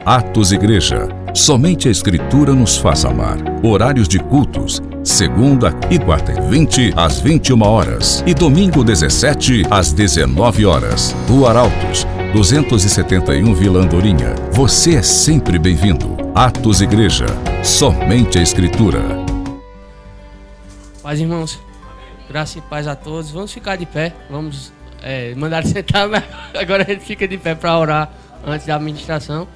Atos Igreja. Somente a Escritura nos faz amar. Horários de cultos: segunda e quarta e 20 às 21 horas e domingo 17 às 19 horas. Rua Arautos, 271 Vila Andorinha. Você é sempre bem-vindo. Atos Igreja. Somente a Escritura. Paz, irmãos. Graça e paz a todos. Vamos ficar de pé. Vamos mandar sentar, mas agora a gente fica de pé para orar antes da administração,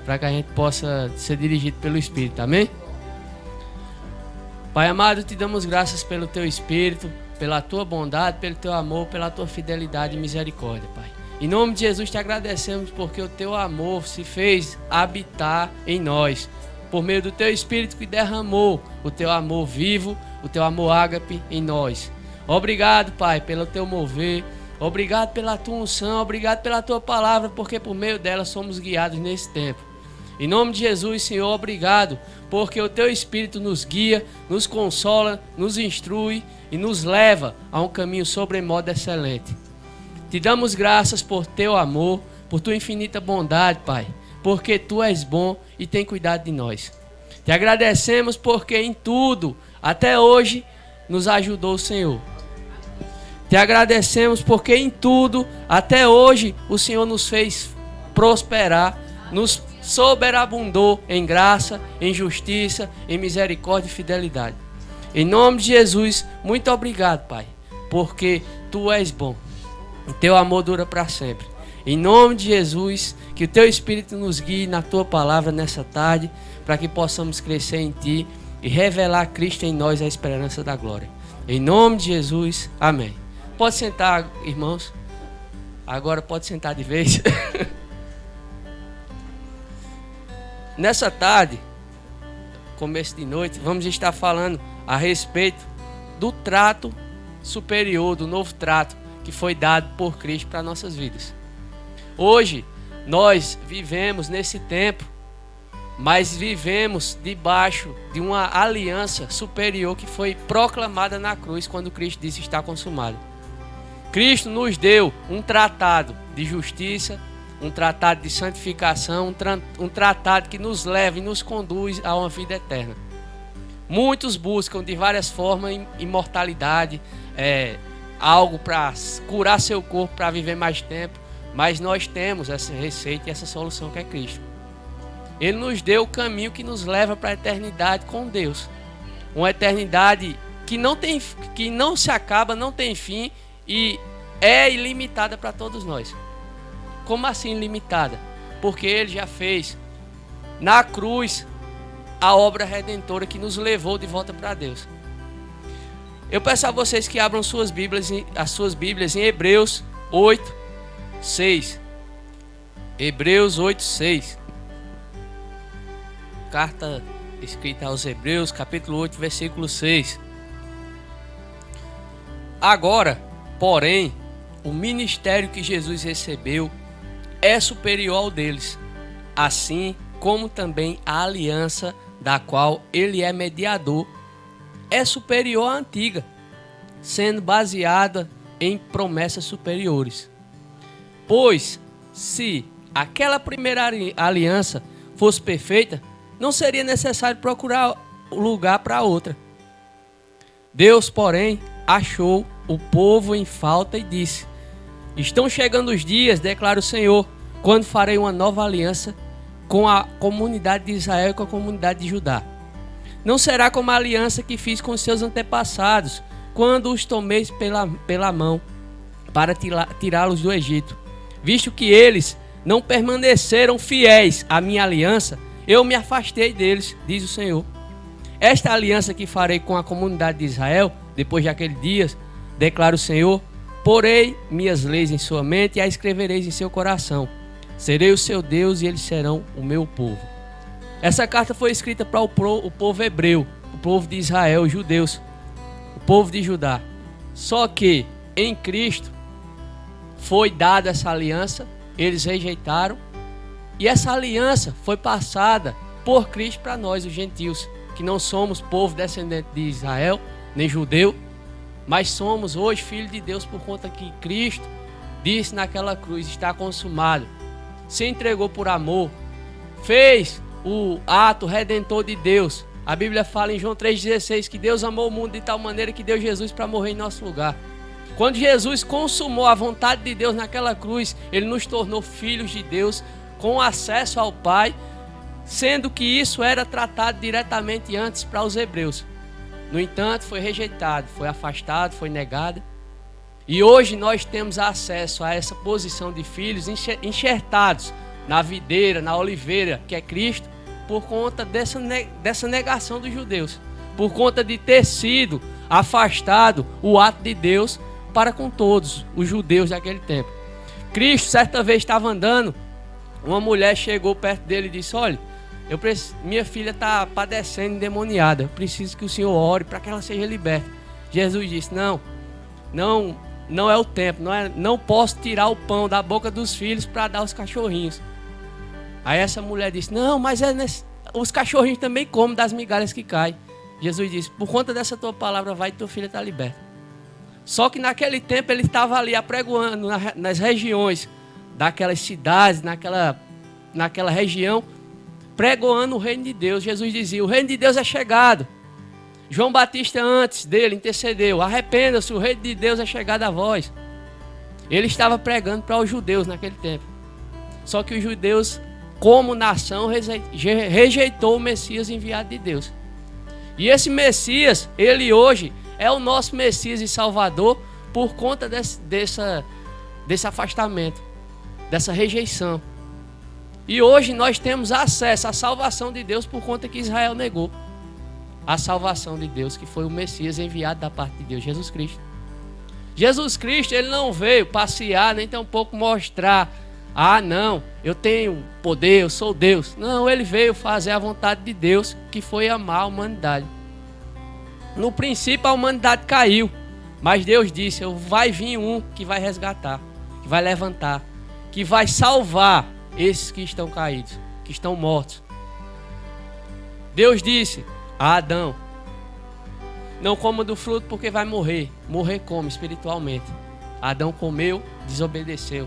para que a gente possa ser dirigido pelo Espírito, amém? Pai amado, te damos graças pelo teu Espírito, pela tua bondade, pelo teu amor, pela tua fidelidade e misericórdia, Pai. Em nome de Jesus te agradecemos porque o teu amor se fez habitar em nós, por meio do teu Espírito que derramou o teu amor vivo, o teu amor ágape em nós. Obrigado, Pai, pelo teu mover, obrigado pela tua unção, obrigado pela tua palavra, porque por meio dela somos guiados nesse tempo. Em nome de Jesus, Senhor, obrigado, porque o teu Espírito nos guia, nos consola, nos instrui e nos leva a um caminho sobremodo excelente. Te damos graças por teu amor, por tua infinita bondade, Pai, porque tu és bom e tem cuidado de nós. Te agradecemos porque em tudo, até hoje, nos ajudou o Senhor. Te agradecemos porque em tudo, até hoje, o Senhor nos fez prosperar, nos sobreabundou em graça, em justiça, em misericórdia e fidelidade. Em nome de Jesus, muito obrigado, Pai, porque tu és bom. O teu amor dura para sempre. Em nome de Jesus, que o teu Espírito nos guie na tua palavra nessa tarde, para que possamos crescer em ti e revelar Cristo em nós, a esperança da glória. Em nome de Jesus, amém. Pode sentar, irmãos. Agora pode sentar de vez. Nessa tarde, começo de noite, vamos estar falando a respeito do trato superior, do novo trato que foi dado por Cristo para nossas vidas. Hoje, nós vivemos nesse tempo, mas vivemos debaixo de uma aliança superior que foi proclamada na cruz quando Cristo disse: está consumado. Cristo nos deu um tratado de justiça, um tratado de santificação, um tratado que nos leva e nos conduz a uma vida eterna. Muitos buscam de várias formas imortalidade, algo para curar seu corpo, para viver mais tempo, mas nós temos essa receita e essa solução que é Cristo. Ele nos deu o caminho que nos leva para a eternidade com Deus. Uma eternidade que não se acaba, não tem fim e é ilimitada para todos nós. Como assim ilimitada? Porque Ele já fez na cruz a obra redentora que nos levou de volta para Deus. Eu peço a vocês que abram as suas Bíblias em Hebreus 8, 6. Hebreus 8, 6. Carta escrita aos Hebreus, capítulo 8, versículo 6. Agora, porém, o ministério que Jesus recebeu é superior ao deles, assim como também a aliança da qual ele é mediador é superior à antiga, sendo baseada em promessas superiores. Pois, se aquela primeira aliança fosse perfeita, não seria necessário procurar lugar para outra. Deus, porém, achou o povo em falta e disse: estão chegando os dias, declara o Senhor, quando farei uma nova aliança com a comunidade de Israel e com a comunidade de Judá. Não será como a aliança que fiz com seus antepassados, quando os tomei pela mão para tirá-los do Egito. Visto que eles não permaneceram fiéis à minha aliança, eu me afastei deles, diz o Senhor. Esta aliança que farei com a comunidade de Israel, depois daqueles dias, declara o Senhor, porei minhas leis em sua mente e as escrevereis em seu coração. Serei o seu Deus e eles serão o meu povo. Essa carta foi escrita para o povo hebreu, o povo de Israel, os judeus, o povo de Judá. Só que em Cristo foi dada essa aliança, eles rejeitaram, e essa aliança foi passada por Cristo para nós, os gentios, que não somos povo descendente de Israel, nem judeu, mas somos hoje filhos de Deus por conta que Cristo disse naquela cruz: está consumado. Se entregou por amor, fez o ato redentor de Deus. A Bíblia fala em João 3,16 que Deus amou o mundo de tal maneira que deu Jesus para morrer em nosso lugar. Quando Jesus consumou a vontade de Deus naquela cruz, Ele nos tornou filhos de Deus com acesso ao Pai, sendo que isso era tratado diretamente antes para os hebreus. No entanto, foi rejeitado, foi afastado, foi negado. E hoje nós temos acesso a essa posição de filhos enxertados na videira, na oliveira, que é Cristo, por conta dessa negação dos judeus, por conta de ter sido afastado o ato de Deus para com todos os judeus daquele tempo. Cristo, certa vez, estava andando, uma mulher chegou perto dele e disse: olha, minha filha está padecendo endemoniada, eu preciso que o Senhor ore para que ela seja liberta. Jesus disse: não é o tempo, não posso tirar o pão da boca dos filhos para dar aos cachorrinhos. Aí essa mulher disse: não, mas os cachorrinhos também comem das migalhas que caem. Jesus disse: por conta dessa tua palavra vai, tua filha está liberta. Só que naquele tempo ele estava ali apregoando nas regiões daquelas cidades, naquela região, pregoando o reino de Deus. Jesus dizia: o reino de Deus é chegado. João Batista antes dele intercedeu: arrependa-se, o reino de Deus é chegado a vós. Ele estava pregando para os judeus naquele tempo. Só que os judeus, como nação, rejeitou o Messias enviado de Deus. E esse Messias, ele hoje é o nosso Messias e Salvador por conta desse afastamento, dessa rejeição. E hoje nós temos acesso à salvação de Deus por conta que Israel negou a salvação de Deus, que foi o Messias enviado da parte de Deus, Jesus Cristo. Jesus Cristo, ele não veio passear, nem tampouco mostrar: ah, não, eu tenho poder, eu sou Deus. Não, ele veio fazer a vontade de Deus, que foi amar a humanidade. No princípio a humanidade caiu, mas Deus disse: vai vir um que vai resgatar, que vai levantar, que vai salvar esses que estão caídos, que estão mortos. Deus disse a Adão: não coma do fruto porque vai morrer. Morrer como? Espiritualmente. Adão comeu, desobedeceu.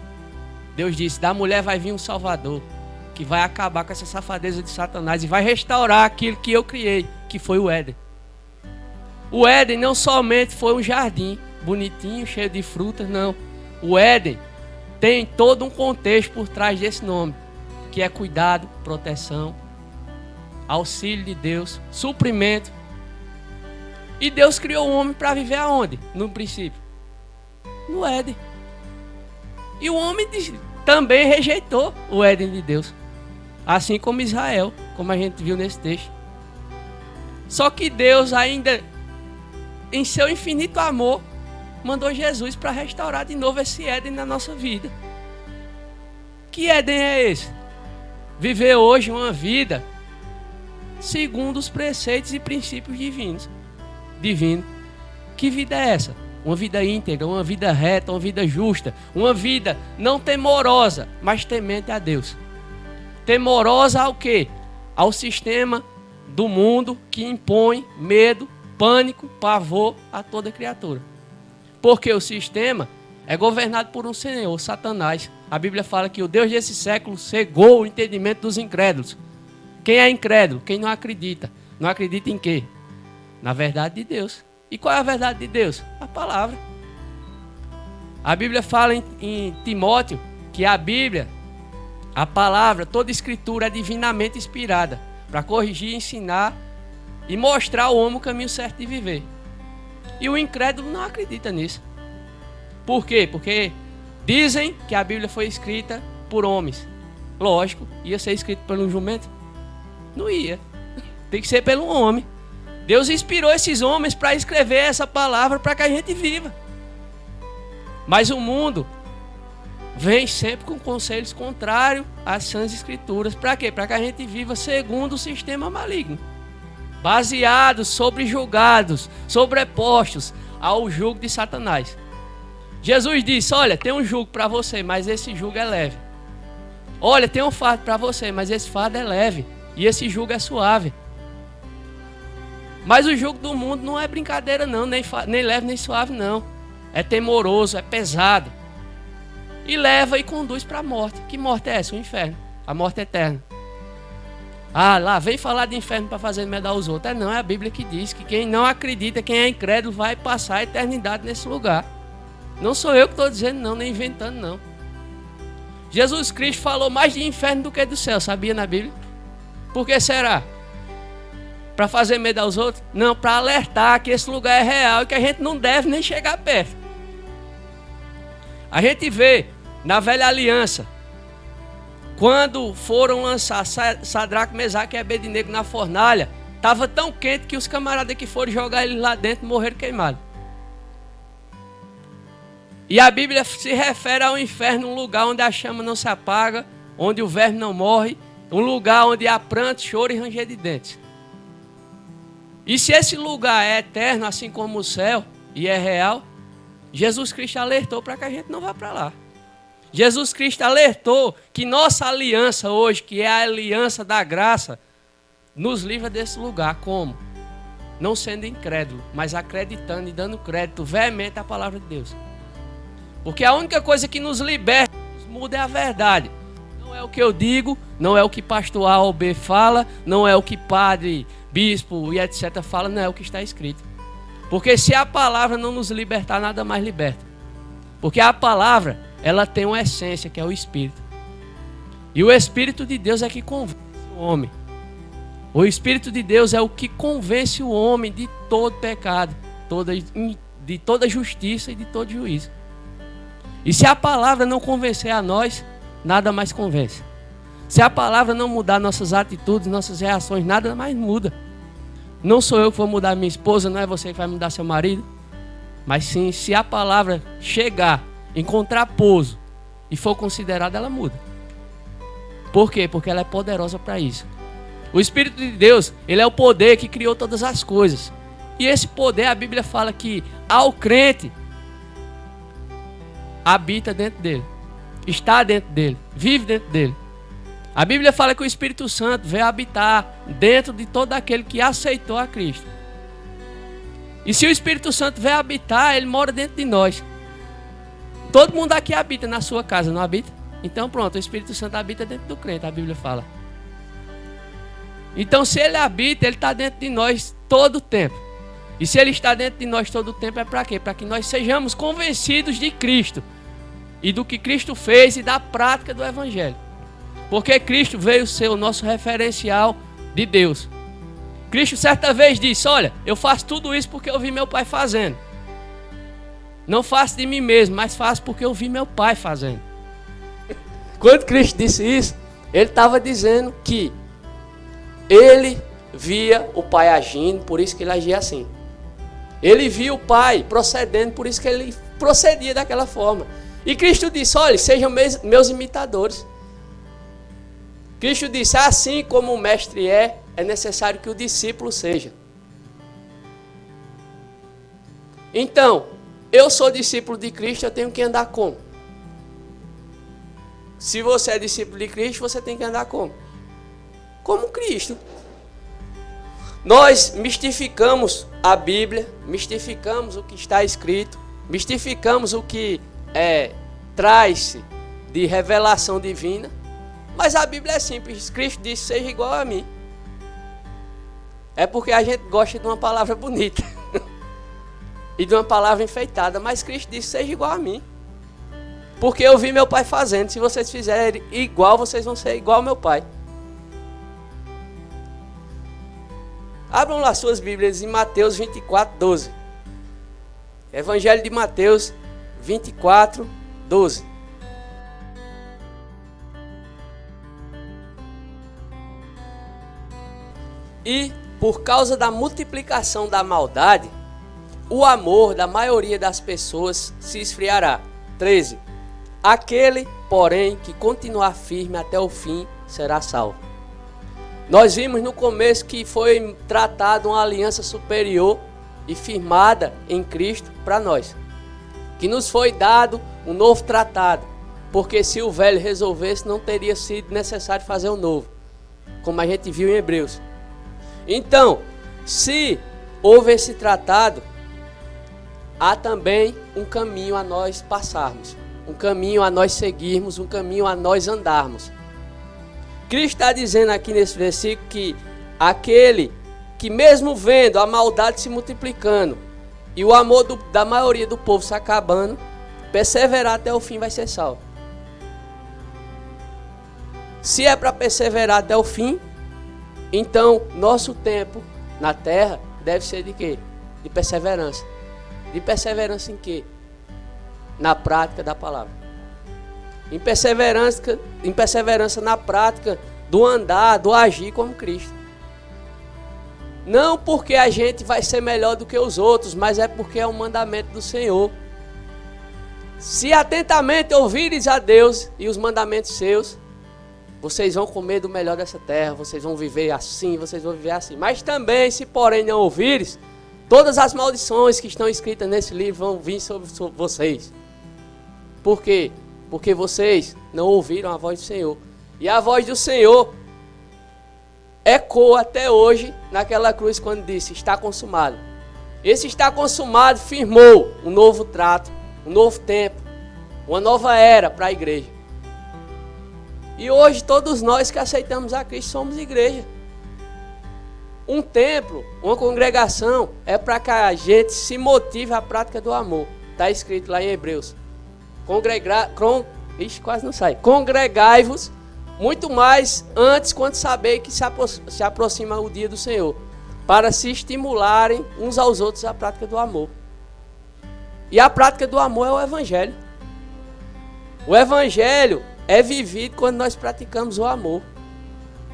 Deus disse: da mulher vai vir um Salvador, que vai acabar com essa safadeza de Satanás e vai restaurar aquilo que eu criei, que foi o Éden. O Éden não somente foi um jardim bonitinho, cheio de frutas, não. O Éden tem todo um contexto por trás desse nome, que é cuidado, proteção, auxílio de Deus, suprimento. E Deus criou o homem para viver aonde? No princípio, no Éden. E o homem também rejeitou o Éden de Deus, assim como Israel, como a gente viu nesse texto. Só que Deus ainda, em seu infinito amor, mandou Jesus para restaurar de novo esse Éden na nossa vida. Que Éden é esse? Viver hoje uma vida segundo os preceitos e princípios divinos. Que vida é essa? Uma vida íntegra, uma vida reta, uma vida justa, uma vida não temorosa, mas temente a Deus. Temorosa ao quê? Ao sistema do mundo que impõe medo, pânico, pavor a toda criatura. Porque o sistema é governado por um senhor, Satanás. A Bíblia fala que o Deus desse século cegou o entendimento dos incrédulos. Quem é incrédulo? Quem não acredita. Não acredita em quê? Na verdade de Deus. E qual é a verdade de Deus? A palavra. A Bíblia fala em Timóteo que a Bíblia, a palavra, toda escritura é divinamente inspirada para corrigir, ensinar e mostrar ao homem o caminho certo de viver. E o incrédulo não acredita nisso. Por quê? Porque dizem que a Bíblia foi escrita por homens. Lógico, ia ser escrito por um jumento? Não ia. Tem que ser pelo homem. Deus inspirou esses homens para escrever essa palavra para que a gente viva. Mas o mundo vem sempre com conselhos contrários às sãs escrituras. Para quê? Para que a gente viva segundo o sistema maligno, baseados, sobrejugados, sobrepostos ao jugo de Satanás. Jesus disse: olha, tem um jugo para você, mas esse jugo é leve. Olha, tem um fardo para você, mas esse fardo é leve. E esse jugo é suave. Mas o jugo do mundo não é brincadeira não, nem leve nem suave não. É temoroso, é pesado. E leva e conduz para a morte. Que morte é essa? O inferno. A morte eterna. Ah, lá, vem falar de inferno para fazer medar os outros. Não, é a Bíblia que diz que quem não acredita, quem é incrédulo, vai passar a eternidade nesse lugar. Não sou eu que estou dizendo não, nem inventando não. Jesus Cristo falou mais de inferno do que do céu, sabia na Bíblia? Por que será? Para fazer medo aos outros? Não, para alertar que esse lugar é real e que a gente não deve nem chegar perto. A gente vê na velha aliança, quando foram lançar Sadraque, Mesaque e Abednego na fornalha, estava tão quente que os camaradas que foram jogar eles lá dentro morreram queimados. E a Bíblia se refere ao inferno, um lugar onde a chama não se apaga, onde o verme não morre, um lugar onde há pranto, choro e ranger de dentes. E se esse lugar é eterno, assim como o céu, e é real, Jesus Cristo alertou para que a gente não vá para lá. Jesus Cristo alertou que nossa aliança hoje, que é a aliança da graça, nos livra desse lugar. Como? Não sendo incrédulo, mas acreditando e dando crédito veemente à palavra de Deus. Porque a única coisa que nos liberta, nos muda é a verdade. Não é o que eu digo, não é o que pastor A ou B fala, não é o que padre, bispo e etc. fala, não é o que está escrito. Porque se a palavra não nos libertar, nada mais liberta. Porque a palavra, ela tem uma essência, que é o Espírito. E o Espírito de Deus é que convence o homem. O Espírito de Deus é o que convence o homem de todo pecado, de toda justiça e de todo juízo. E se a palavra não convencer a nós, nada mais convence. Se a palavra não mudar nossas atitudes, nossas reações, nada mais muda. Não sou eu que vou mudar minha esposa, não é você que vai mudar seu marido. Mas sim, se a palavra chegar, encontrar pouso e for considerada, ela muda. Por quê? Porque ela é poderosa para isso. O Espírito de Deus, ele é o poder que criou todas as coisas. E esse poder, a Bíblia fala que ao crente, habita dentro dele, está dentro dele, vive dentro dele. A Bíblia fala que o Espírito Santo veio habitar dentro de todo aquele que aceitou a Cristo. E se o Espírito Santo veio habitar, ele mora dentro de nós. Todo mundo aqui habita na sua casa, não habita? Então pronto, o Espírito Santo habita dentro do crente, a Bíblia fala. Então se ele habita, ele está dentro de nós todo o tempo. E se ele está dentro de nós todo o tempo, é para quê? Para que nós sejamos convencidos de Cristo e do que Cristo fez e da prática do Evangelho. Porque Cristo veio ser o nosso referencial de Deus. Cristo certa vez disse, olha, eu faço tudo isso porque eu vi meu pai fazendo. Não faço de mim mesmo, mas faço porque eu vi meu pai fazendo. Quando Cristo disse isso, ele estava dizendo que ele via o pai agindo, por isso que ele agia assim. Ele via o pai procedendo, por isso que ele procedia daquela forma. E Cristo disse, olha, sejam meus imitadores. Cristo disse, assim como o mestre é necessário que o discípulo seja. Então, eu sou discípulo de Cristo, eu tenho que andar como? Se você é discípulo de Cristo, você tem que andar como? Como Cristo. Nós mistificamos a Bíblia, mistificamos o que está escrito, mistificamos o que traz-se de revelação divina, mas a Bíblia é simples. Cristo disse, seja igual a mim. É porque a gente gosta de uma palavra bonita e de uma palavra enfeitada, mas Cristo disse, seja igual a mim. Porque eu vi meu pai fazendo. Se vocês fizerem igual, vocês vão ser igual ao meu pai. Abram lá suas Bíblias em Mateus 24, 12. Evangelho de Mateus 24, 12. E por causa da multiplicação da maldade, o amor da maioria das pessoas se esfriará. 13. Aquele, porém, que continuar firme até o fim, será salvo. Nós vimos no começo que foi tratada uma aliança superior e firmada em Cristo para nós. Que nos foi dado um novo tratado. Porque se o velho resolvesse, não teria sido necessário fazer um novo. Como a gente viu em Hebreus. Então, se houve esse tratado, há também um caminho a nós passarmos. Um caminho a nós seguirmos, um caminho a nós andarmos. Cristo está dizendo aqui nesse versículo que aquele que mesmo vendo a maldade se multiplicando e o amor da maioria do povo se acabando, perseverar até o fim vai ser salvo. Se é para perseverar até o fim, então nosso tempo na terra deve ser de quê? De perseverança. De perseverança em quê? Na prática da palavra. Em perseverança na prática do andar, do agir como Cristo. Não porque a gente vai ser melhor do que os outros, mas é porque é um mandamento do Senhor. Se atentamente ouvires a Deus e os mandamentos seus, vocês vão comer do melhor dessa terra, vocês vão viver assim, vocês vão viver assim. Mas também, se porém não ouvires, todas as maldições que estão escritas nesse livro vão vir sobre vocês. Por quê? Porque vocês não ouviram a voz do Senhor. E a voz do Senhor ecoa até hoje naquela cruz quando disse, está consumado. Esse está consumado firmou um novo trato, um novo tempo, uma nova era para a igreja. E hoje todos nós que aceitamos a Cristo somos igreja. Um templo, uma congregação é para que a gente se motive à prática do amor. Está escrito lá em Hebreus. Quase não sai. Congregai-vos muito mais antes quando saber que se aproxima o dia do Senhor, para se estimularem uns aos outros à prática do amor. E a prática do amor é o Evangelho. O Evangelho é vivido quando nós praticamos o amor.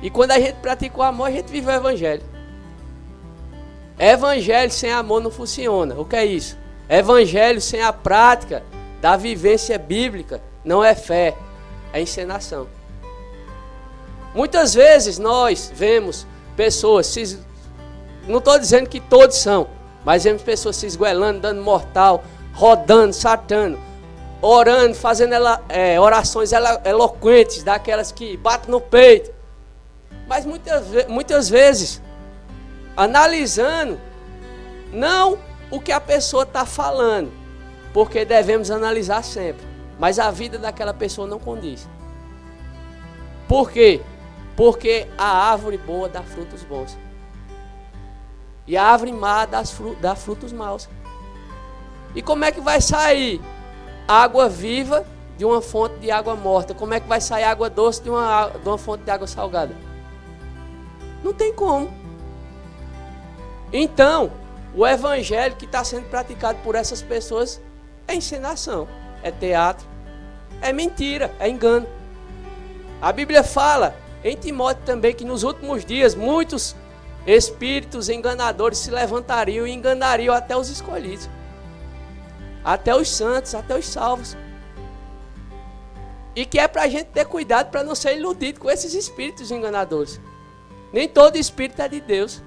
E quando a gente pratica o amor, a gente vive o Evangelho. Evangelho sem amor não funciona. O que é isso? Evangelho sem a prática da vivência bíblica não é fé, é encenação. Muitas vezes nós vemos pessoas, não estou dizendo que todos são, mas vemos pessoas se esguelando, dando mortal, rodando, saltando, orando, fazendo orações eloquentes, daquelas que batem no peito. Mas muitas vezes, analisando, não o que a pessoa está falando, porque devemos analisar sempre, mas a vida daquela pessoa não condiz. Por quê? Porque a árvore boa dá frutos bons. E a árvore má dá frutos maus. E como é que vai sair água viva de uma fonte de água morta? Como é que vai sair água doce de uma fonte de água salgada? Não tem como. Então, o evangelho que está sendo praticado por essas pessoas é encenação, é teatro, é mentira, é engano. A Bíblia fala em Timóteo também que nos últimos dias muitos espíritos enganadores se levantariam e enganariam até os escolhidos, até os santos, até os salvos. E que é para a gente ter cuidado para não ser iludido com esses espíritos enganadores. Nem todo espírito é de Deus.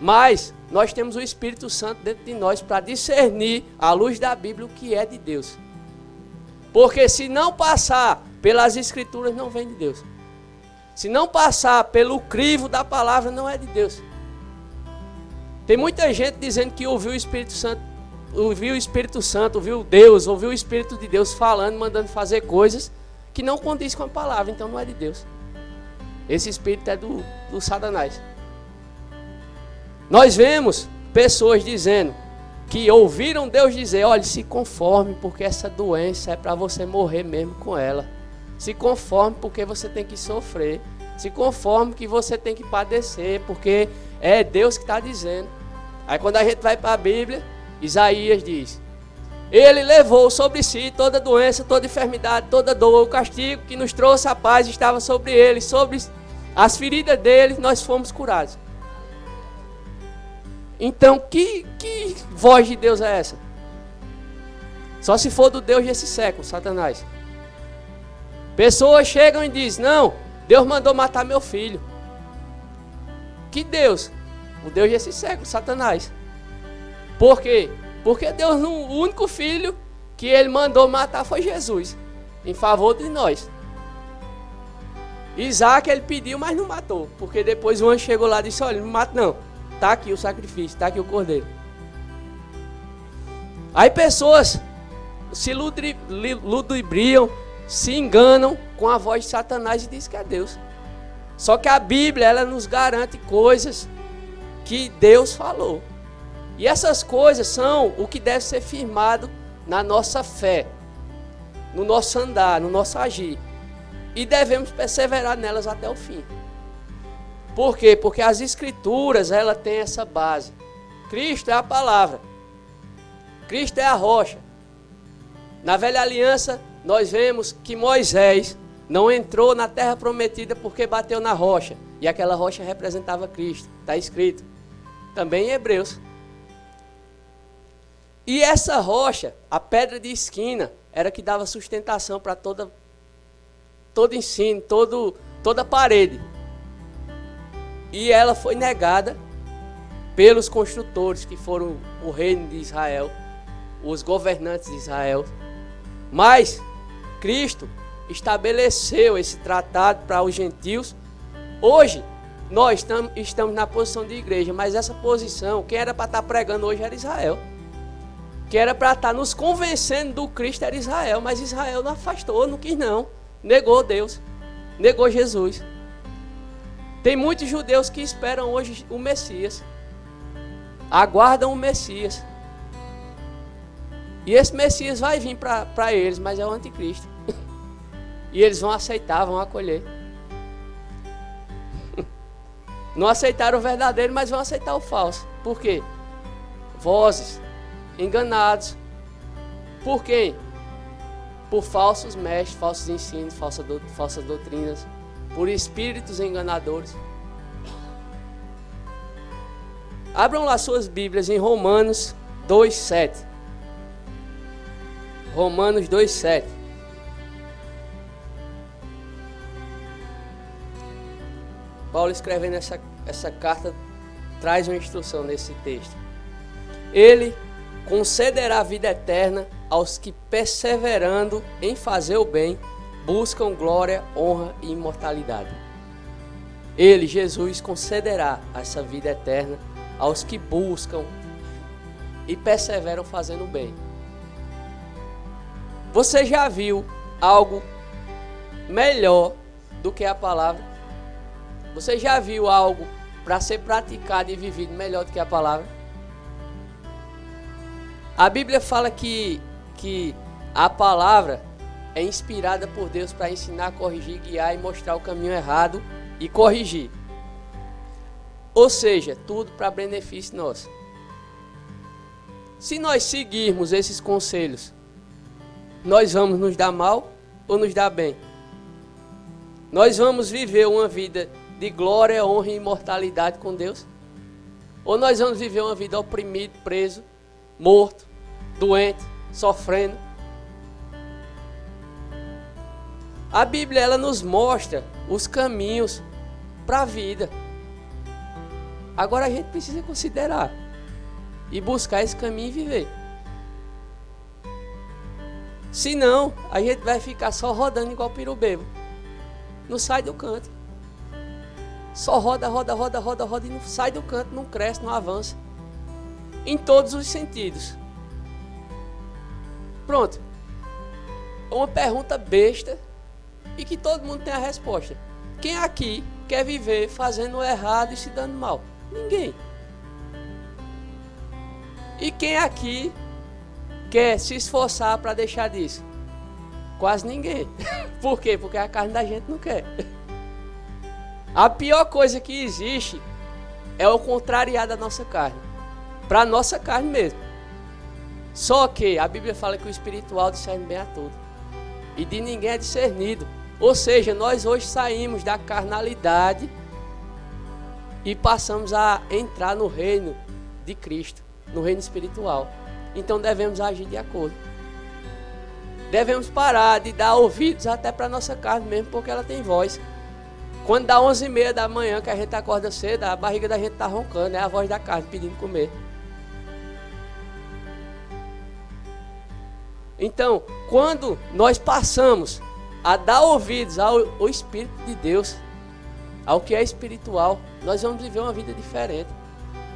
Mas nós temos o Espírito Santo dentro de nós para discernir à luz da Bíblia o que é de Deus. Porque se não passar pelas Escrituras, não vem de Deus. Se não passar pelo crivo da palavra, não é de Deus. Tem muita gente dizendo que ouviu o Espírito Santo, ouviu Deus, ouviu o Espírito de Deus falando, mandando fazer coisas que não condiz com a palavra, então não é de Deus. Esse Espírito é do Satanás. Nós vemos pessoas dizendo que ouviram Deus dizer, olha, se conforme porque essa doença é para você morrer mesmo com ela. Se conforme porque você tem que sofrer. Se conforme que você tem que padecer, porque é Deus que está dizendo. Aí quando a gente vai para a Bíblia, Isaías diz, Ele levou sobre si toda doença, toda enfermidade, toda dor, o castigo que nos trouxe a paz estava sobre Ele, sobre as feridas dele nós fomos curados. Então, que voz de Deus é essa? Só se for do Deus desse século, Satanás. Pessoas chegam e dizem, não, Deus mandou matar meu filho. Que Deus? O Deus desse século, Satanás. Por quê? Porque Deus, o único filho que ele mandou matar foi Jesus, em favor de nós. Isaac ele pediu, mas não matou, porque depois o anjo chegou lá e disse, olha, não mata não. Está aqui o sacrifício, está aqui o cordeiro. Aí pessoas se ludibriam, se enganam com a voz de Satanás e diz que é Deus. Só que a Bíblia, ela nos garante coisas que Deus falou. E essas coisas são o que deve ser firmado na nossa fé, no nosso andar, no nosso agir. E devemos perseverar nelas até o fim. Por quê? Porque as Escrituras, ela tem essa base. Cristo é a palavra. Cristo é a rocha. Na velha aliança, nós vemos que Moisés não entrou na terra prometida porque bateu na rocha. E aquela rocha representava Cristo. Está escrito. Também em Hebreus. E essa rocha, a pedra de esquina, era que dava sustentação para todo ensino, toda parede. E ela foi negada pelos construtores, que foram o reino de Israel, os governantes de Israel. Mas Cristo estabeleceu esse tratado para os gentios. Hoje, nós estamos na posição de igreja, mas essa posição, quem era para estar pregando hoje era Israel. Quem era para estar nos convencendo do Cristo era Israel, mas Israel não afastou, não quis não. Negou Deus, negou Jesus. Tem muitos judeus que esperam hoje o Messias, aguardam o Messias. E esse Messias vai vir para eles, mas é o anticristo. E eles vão aceitar, vão acolher. Não aceitaram o verdadeiro, mas vão aceitar o falso. Por quê? Vozes, enganados. Por quem? Por falsos mestres, falsos ensinos, falsas doutrinas. Por espíritos enganadores. Abram lá suas Bíblias em Romanos 2,7. Romanos 2,7. Paulo escrevendo essa carta traz uma instrução nesse texto. Ele concederá a vida eterna aos que, perseverando em fazer o bem, buscam glória, honra e imortalidade. Ele, Jesus, concederá essa vida eterna aos que buscam e perseveram fazendo o bem. Você já viu algo melhor do que a palavra? Você já viu algo para ser praticado e vivido melhor do que a palavra? A Bíblia fala que a palavra é inspirada por Deus para ensinar, corrigir, guiar e mostrar o caminho errado e corrigir. Ou seja, tudo para benefício nosso. Se nós seguirmos esses conselhos, nós vamos nos dar mal ou nos dar bem? Nós vamos viver uma vida de glória, honra e imortalidade com Deus? Ou nós vamos viver uma vida oprimido, preso, morto, doente, sofrendo? A Bíblia, ela nos mostra os caminhos para a vida. Agora a gente precisa considerar e buscar esse caminho e viver. Senão, a gente vai ficar só rodando igual pirubebo. Não sai do canto. Só roda e não sai do canto, não cresce, não avança. Em todos os sentidos. Pronto. Uma pergunta besta e que todo mundo tem a resposta. Quem aqui quer viver fazendo o errado e se dando mal? Ninguém. E quem aqui quer se esforçar para deixar disso? Quase ninguém. Por quê? Porque a carne da gente não quer. A pior coisa que existe é o contrariar da nossa carne. Para a nossa carne mesmo. Só que a Bíblia fala que o espiritual discerne bem a tudo. E de ninguém é discernido. Ou seja, nós hoje saímos da carnalidade e passamos a entrar no reino de Cristo, no reino espiritual. Então devemos agir de acordo. Devemos parar de dar ouvidos até para a nossa carne mesmo, porque ela tem voz. Quando dá 11h30 da manhã que a gente acorda cedo, a barriga da gente está roncando, é a voz da carne pedindo comer. Então, quando nós passamos a dar ouvidos ao Espírito de Deus, ao que é espiritual, nós vamos viver uma vida diferente.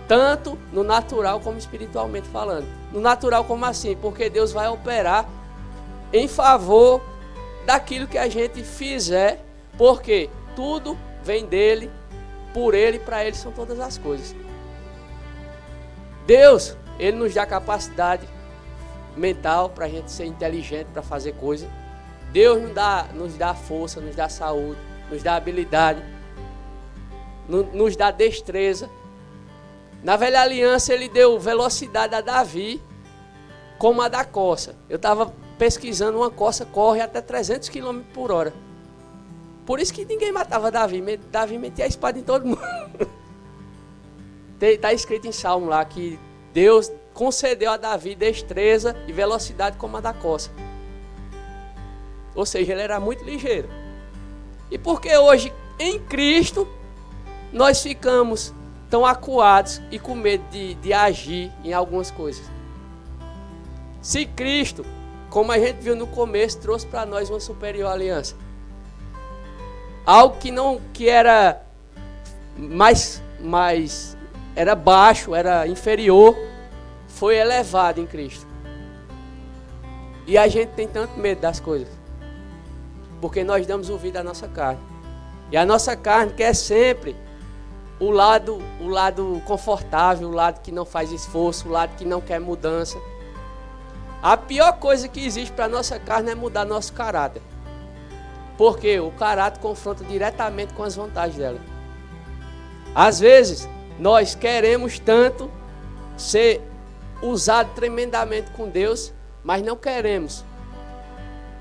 Tanto no natural como espiritualmente falando. No natural como assim? Porque Deus vai operar em favor daquilo que a gente fizer, porque tudo vem dele, por ele e para ele são todas as coisas. Deus, ele nos dá capacidade mental para a gente ser inteligente, para fazer coisa. Deus nos dá força, nos dá saúde, nos dá habilidade, nos dá destreza. Na velha aliança ele deu velocidade a Davi como a da corça. Eu estava pesquisando, uma corça corre até 300 km por hora. Por isso que ninguém matava Davi. Davi metia a espada em todo mundo. Está escrito em Salmo lá que Deus concedeu a Davi destreza e velocidade como a da corça. Ou seja, ele era muito ligeiro. E porque hoje, em Cristo, nós ficamos tão acuados e com medo de agir em algumas coisas. Se Cristo, como a gente viu no começo, trouxe para nós uma superior aliança. Algo que era era baixo, era inferior, foi elevado em Cristo. E a gente tem tanto medo das coisas, porque nós damos ouvido à nossa carne. E a nossa carne quer sempre o lado confortável, o lado que não faz esforço, o lado que não quer mudança. A pior coisa que existe para a nossa carne é mudar nosso caráter. Porque o caráter confronta diretamente com as vontades dela. Às vezes, nós queremos tanto ser usados tremendamente com Deus, mas não queremos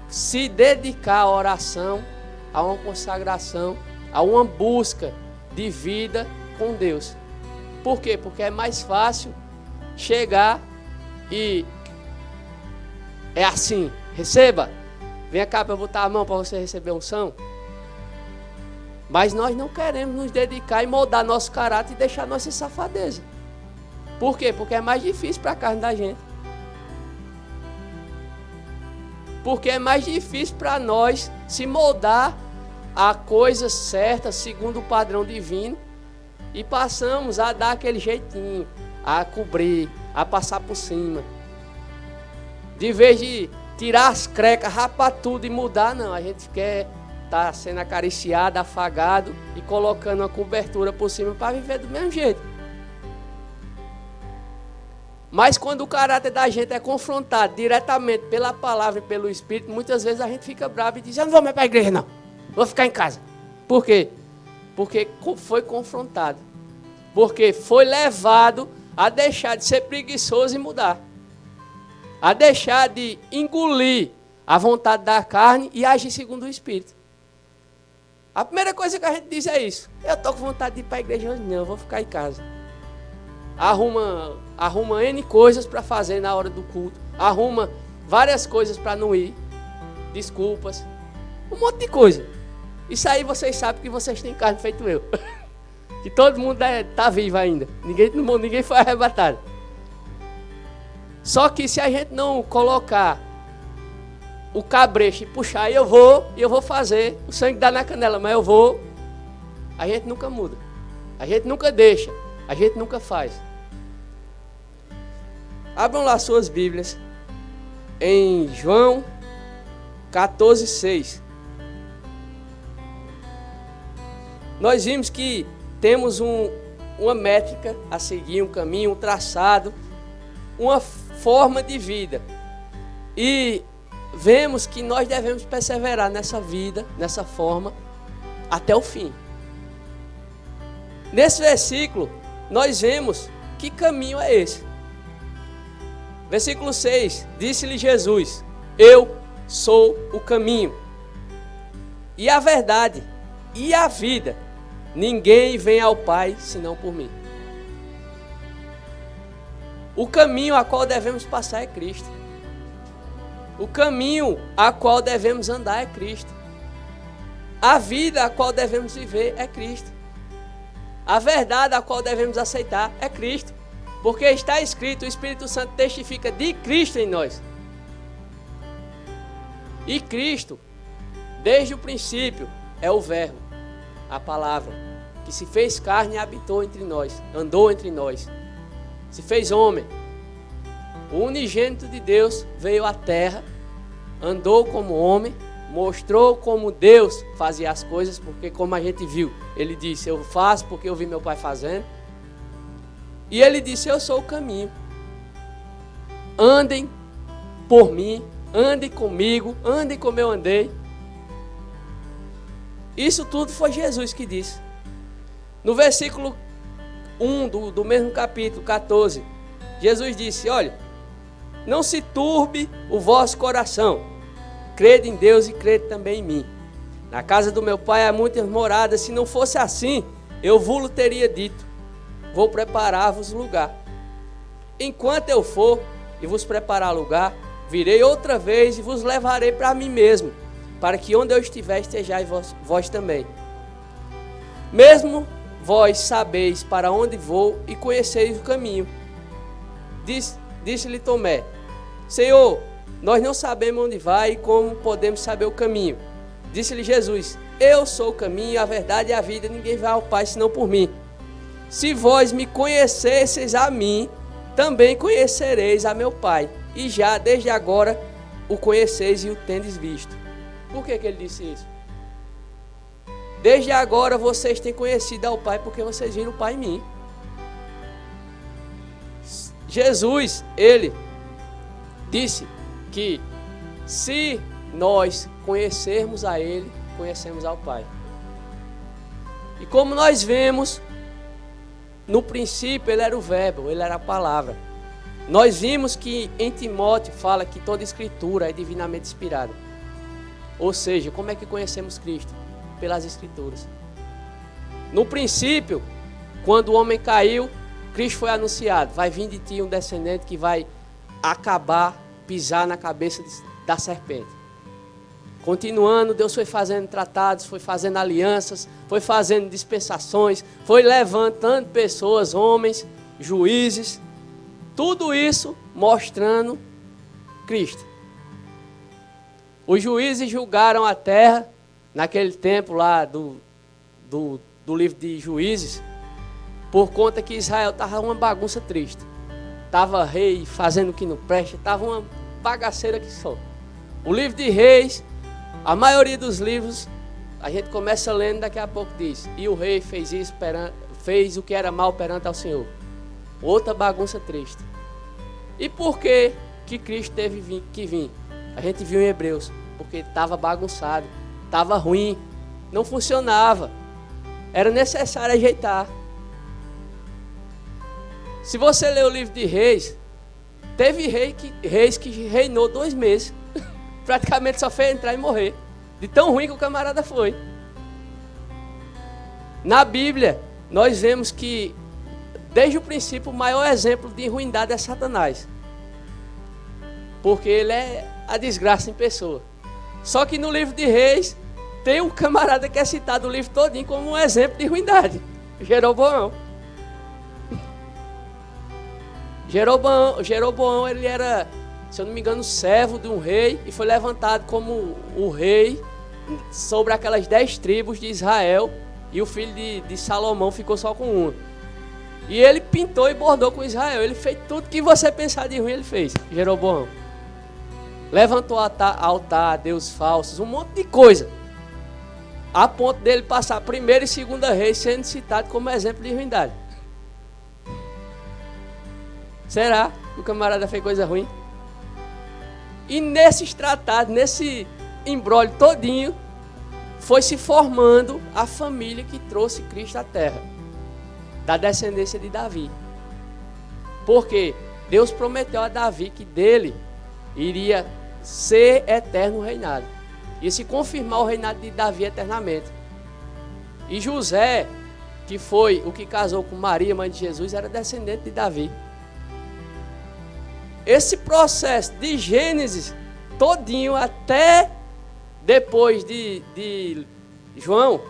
se dedicar à oração, a uma consagração, a uma busca de vida com Deus. Por quê? Porque é mais fácil chegar e é assim, receba, vem cá para eu botar a mão para você receber unção. Mas nós não queremos nos dedicar e moldar nosso caráter e deixar nossa safadeza. Por quê? Porque é mais difícil para a carne da gente. Porque é mais difícil para nós se moldar a coisa certa, segundo o padrão divino, e passamos a dar aquele jeitinho, a cobrir, a passar por cima. De vez de tirar as crecas, rapar tudo e mudar, não. A gente quer estar sendo acariciado, afagado e colocando uma cobertura por cima para viver do mesmo jeito. Mas quando o caráter da gente é confrontado diretamente pela palavra e pelo Espírito, muitas vezes a gente fica bravo e diz: eu não vou mais para a igreja não, vou ficar em casa. Por quê? Porque foi confrontado. Porque foi levado a deixar de ser preguiçoso e mudar. A deixar de engolir a vontade da carne e agir segundo o Espírito. A primeira coisa que a gente diz é isso: eu estou com vontade de ir para a igreja hoje, não, eu vou ficar em casa. Arruma N coisas para fazer na hora do culto. Arruma várias coisas para não ir. Desculpas. Um monte de coisa. Isso aí vocês sabem que vocês têm carne feito eu. Que todo mundo está vivo ainda. Ninguém foi arrebatado. Só que se a gente não colocar o cabresto e puxar, eu vou fazer. O sangue dá na canela, mas eu vou. A gente nunca muda. A gente nunca deixa. A gente nunca faz. Abram lá suas Bíblias em João 14:6. Nós vimos que temos uma métrica a seguir, um caminho, um traçado, uma forma de vida. E vemos que nós devemos perseverar nessa vida, nessa forma, até o fim. Nesse versículo, nós vemos que caminho é esse. Versículo 6, disse-lhe Jesus: eu sou o caminho e a verdade e a vida. Ninguém vem ao Pai senão por mim. O caminho a qual devemos passar é Cristo. O caminho a qual devemos andar é Cristo. A vida a qual devemos viver é Cristo. A verdade a qual devemos aceitar é Cristo. Porque está escrito, o Espírito Santo testifica de Cristo em nós. E Cristo, desde o princípio, é o Verbo, a palavra, que se fez carne e habitou entre nós, andou entre nós, se fez homem. O unigênito de Deus veio à terra, andou como homem, mostrou como Deus fazia as coisas, porque como a gente viu, ele disse, eu faço porque eu vi meu pai fazendo. E ele disse, eu sou o caminho. Andem por mim, andem comigo, andem como eu andei. Isso tudo foi Jesus que disse. No versículo 1 do mesmo capítulo, 14, Jesus disse, olha, não se turbe o vosso coração, crede em Deus e crede também em mim. Na casa do meu pai há muitas moradas, se não fosse assim, eu vos teria dito, vou preparar-vos lugar. Enquanto eu for e vos preparar lugar, virei outra vez e vos levarei para mim mesmo, para que onde eu estiver, estejais vós também. Mesmo vós sabeis para onde vou e conheceis o caminho. Disse-lhe Tomé, Senhor, nós não sabemos onde vai e como podemos saber o caminho. Disse-lhe Jesus, eu sou o caminho, a verdade e a vida, ninguém vai ao Pai senão por mim. Se vós me conhecesseis a mim, também conhecereis a meu Pai, e já desde agora o conheceis e o tendes visto. Por que ele disse isso? Desde agora vocês têm conhecido ao Pai, porque vocês viram o Pai em mim. Jesus, ele disse que se nós conhecermos a ele, conhecemos ao Pai. E como nós vemos, no princípio ele era o verbo, ele era a palavra. Nós vimos que em Timóteo fala que toda escritura é divinamente inspirada. Ou seja, como é que conhecemos Cristo? Pelas escrituras. No princípio, quando o homem caiu, Cristo foi anunciado, vai vir de ti um descendente que vai acabar, pisar na cabeça da serpente. Continuando, Deus foi fazendo tratados, foi fazendo alianças, foi fazendo dispensações, foi levantando pessoas, homens, juízes, tudo isso mostrando Cristo. Os juízes julgaram a terra, naquele tempo lá do livro de Juízes, por conta que Israel estava uma bagunça triste. Estava rei fazendo o que não presta, estava uma bagaceira que só. O livro de Reis, a maioria dos livros, a gente começa lendo, daqui a pouco diz, e o rei fez isso, fez o que era mal perante ao Senhor. Outra bagunça triste. E por que Cristo teve que vir? A gente viu em Hebreus, porque estava bagunçado, estava ruim, não funcionava, era necessário ajeitar. Se você ler o livro de Reis, teve reis que reinou 2 meses, praticamente só fez entrar e morrer, de tão ruim que o camarada foi. Na Bíblia, nós vemos que, desde o princípio, o maior exemplo de ruindade é Satanás, porque ele é a desgraça em pessoa. Só que no livro de Reis, tem um camarada que é citado o livro todinho como um exemplo de ruindade, Jeroboão. Jeroboão, ele era, se eu não me engano, servo de um rei e foi levantado como o rei sobre aquelas 10 tribos de Israel, e o filho de Salomão ficou só com uma. E ele pintou e bordou com Israel, ele fez tudo que você pensar de ruim, ele fez, Jeroboão. Levantou altar, deuses falsos, um monte de coisa, a ponto dele passar primeiro e segunda reis sendo citado como exemplo de ruindade. Será que o camarada fez coisa ruim? E nesses tratados, nesse imbróglio todinho, foi se formando a família que trouxe Cristo à terra, da descendência de Davi. Porque Deus prometeu a Davi que dele iria ser eterno o reinado, ia se confirmar o reinado de Davi eternamente. E José, que foi o que casou com Maria, mãe de Jesus, era descendente de Davi. Esse processo de Gênesis todinho até depois de João,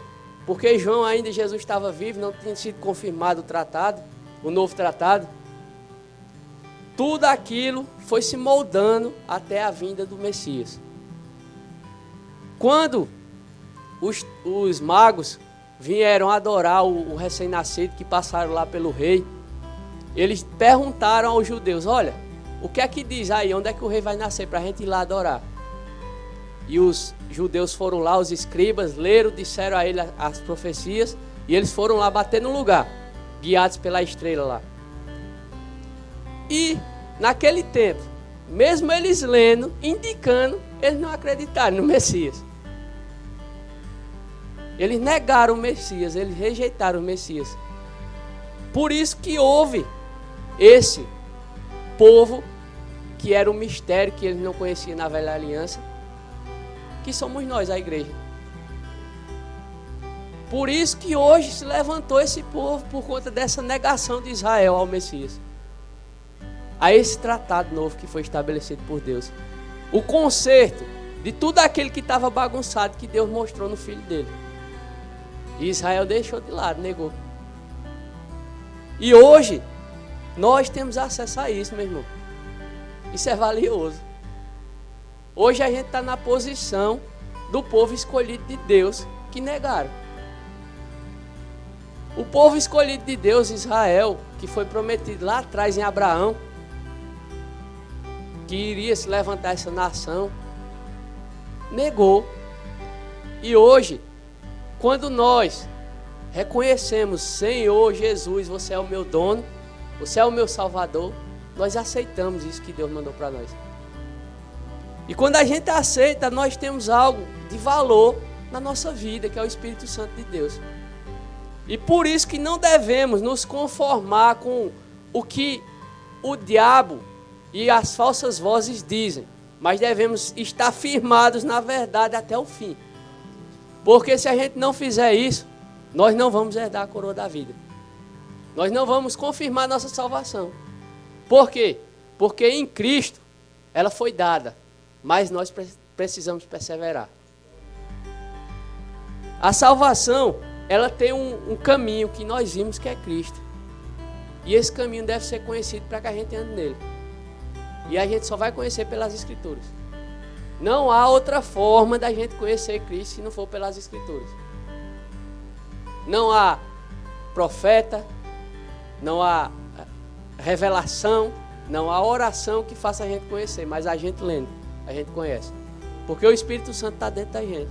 porque João ainda Jesus estava vivo, não tinha sido confirmado o tratado, o novo tratado. Tudo aquilo foi se moldando até a vinda do Messias. Quando os magos vieram adorar o recém-nascido que passaram lá pelo rei, eles perguntaram aos judeus, olha, o que é que diz aí, onde é que o rei vai nascer para a gente ir lá adorar? E os judeus foram lá, os escribas, leram, disseram a ele as profecias. E eles foram lá bater no lugar, guiados pela estrela lá. E naquele tempo, mesmo eles lendo, indicando, eles não acreditaram no Messias. Eles negaram o Messias, eles rejeitaram o Messias. Por isso que houve esse povo, que era um mistério que eles não conheciam na velha aliança, que somos nós, a igreja. Por isso que hoje se levantou esse povo por conta dessa negação de Israel ao Messias. A esse tratado novo que foi estabelecido por Deus. O conserto de tudo aquilo que estava bagunçado que Deus mostrou no Filho dele. E Israel deixou de lado, negou. E hoje, nós temos acesso a isso, meu irmão. Isso é valioso. Hoje a gente está na posição do povo escolhido de Deus que negaram. O povo escolhido de Deus, Israel, que foi prometido lá atrás em Abraão, que iria se levantar essa nação, negou. E hoje, quando nós reconhecemos, Senhor Jesus, você é o meu dono, você é o meu Salvador, nós aceitamos isso que Deus mandou para nós. E quando a gente aceita, nós temos algo de valor na nossa vida, que é o Espírito Santo de Deus. E por isso que não devemos nos conformar com o que o diabo e as falsas vozes dizem, mas devemos estar firmados na verdade até o fim. Porque se a gente não fizer isso, nós não vamos herdar a coroa da vida. Nós não vamos confirmar nossa salvação. Por quê? Porque em Cristo ela foi dada, mas nós precisamos perseverar. A salvação, ela tem um caminho que nós vimos que é Cristo. E esse caminho deve ser conhecido para que a gente ande nele. E a gente só vai conhecer pelas Escrituras. Não há outra forma da gente conhecer Cristo se não for pelas Escrituras. Não há profeta, não há revelação, não há oração que faça a gente conhecer, mas a gente lendo, a gente conhece. Porque o Espírito Santo está dentro da gente.